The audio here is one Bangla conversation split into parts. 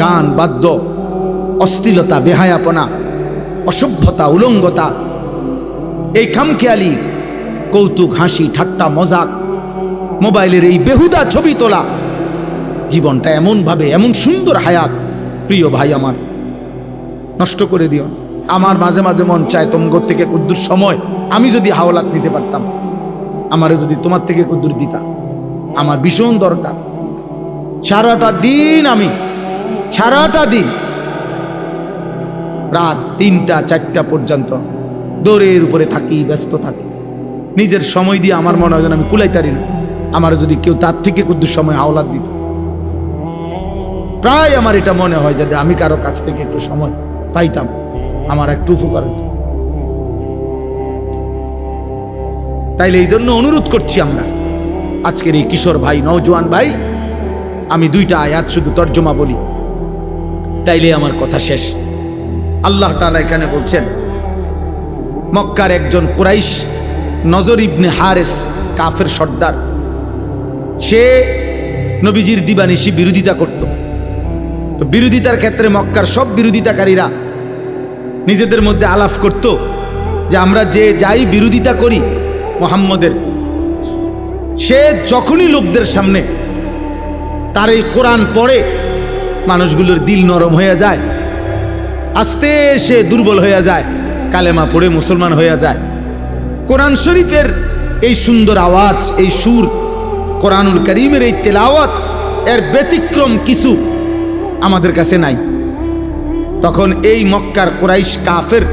গান বাদ্য, অশ্লীলতা, বেহায়াপনা, অসভ্যতা, উলঙ্গতা, এই খামখেয়ালি কৌতুক, হাসি, ঠাট্টা, মজাক, মোবাইলের এই বেহুদা ছবি তোলা, জীবনটা এমনভাবে, এমন সুন্দর হায়াত, প্রিয় ভাই আমার, নষ্ট করে দিও। আমার মাঝে মাঝে মন চায় তোমার থেকে কুদ্দুর সময় আমি যদি হাওলাত নিতে পারতাম, আমারে যদি তোমার থেকে কুদ্দুর দিতা, আমার ভীষণ দরকার। সারাটা দিন আমি, সারাটা দিন রাত 3টা 4টা পর্যন্ত দৌড়ের উপরে থাকি, ব্যস্ত থাকি, নিজের সময় দিয়ে আমার মনে হয় যেন আমি কুলাইতারি না। আমার যদি কেউ তার থেকে কুদ্দুর সময় হাওলাত দিত, প্রায় আমার এটা মনে হয় যে আমি কারো কাছ থেকে একটু সময় পাইতাম, আমার একটু উপকার হতো। তাইলে এই জন্য অনুরোধ করছি আমরা, আজকের এই কিশোর ভাই, নওজোয়ান ভাই, আমি 2টা আয়াত শুধু তর্জমা বলি, তাইলে আমার কথা শেষ। আল্লাহ তাআলা এখানে বলছেন, মক্কার একজন কুরাইশ, নজর ইবনে হারেস, কাফের সর্দার, সে নবীজির দিবানিশি বিরোধিতা করত। তো বিরোধিতার ক্ষেত্রে মক্কার সব বিরোধিতাকারীরা নিজেদের মধ্যে আলাপ করত যে আমরা যে যাই বিরোধিতা করি মুহাম্মদের, সে যখনই লোকদের সামনে তার এই কোরআন পড়ে, মানুষগুলোর দিল নরম হয়ে যায়, আস্তে সে দুর্বল হয়ে যায়, কালেমা পড়ে মুসলমান হয়ে যায়। কোরআন শরীফের এই সুন্দর আওয়াজ, এই সুর, কোরআনুল কারীমের এই তেলাওয়াত, এর ব্যতিক্রম কিছু আমাদের কাছে নাই। তখন এই মক্কার কুরাইশ কাফের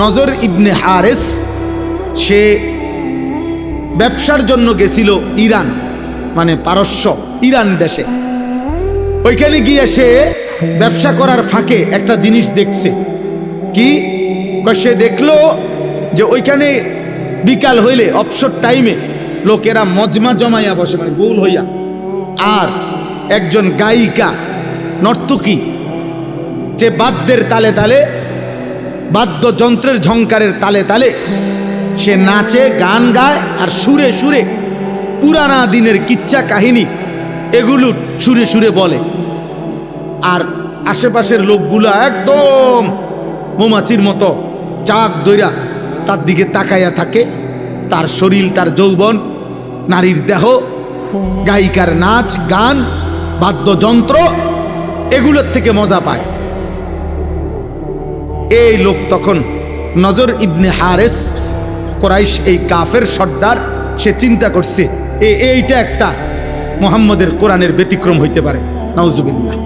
নজর ইবনে হারেস, সে ব্যবসার জন্য গেছিল ইরান, মানে পারস্য, ইরান দেশে। ওইখানে গিয়ে সে ব্যবসা করার ফাঁকে একটা জিনিস দেখছে। কি? সে দেখলো যে ওইখানে বিকাল হইলে, অবসর টাইমে লোকেরা মজমা জমাইয়া বসে, মানে গোল হইয়া, আর একজন গায়িকা, নর্তকী, যে বাদ্যের তালে তালে, বাদ্যযন্ত্রের ঝংকারের তালে তালে সে নাচে, গান গায়, আর সুরে সুরে পুরানা দিনের কিচ্ছা কাহিনী এগুলো সুরে সুরে বলে। আর আশেপাশের লোকগুলা একদম মৌমাছির মতো চাক দইরা তার দিকে তাকাইয়া থাকে। তার শরীর, তার যৌবন, নারীর দেহ, গায়িকার নাচ, গান, বাদ্যযন্ত্র, এগুলোর থেকে মজা পায়। এই লোক তখন নজর ইবনে হারেস, কুরাইশ এই কাফের সর্দার, সে চিন্তা করছে এইটা একটা মুহাম্মদের কোরআনের ব্যতিক্রম হইতে পারে। নাউজুবিল্লাহ।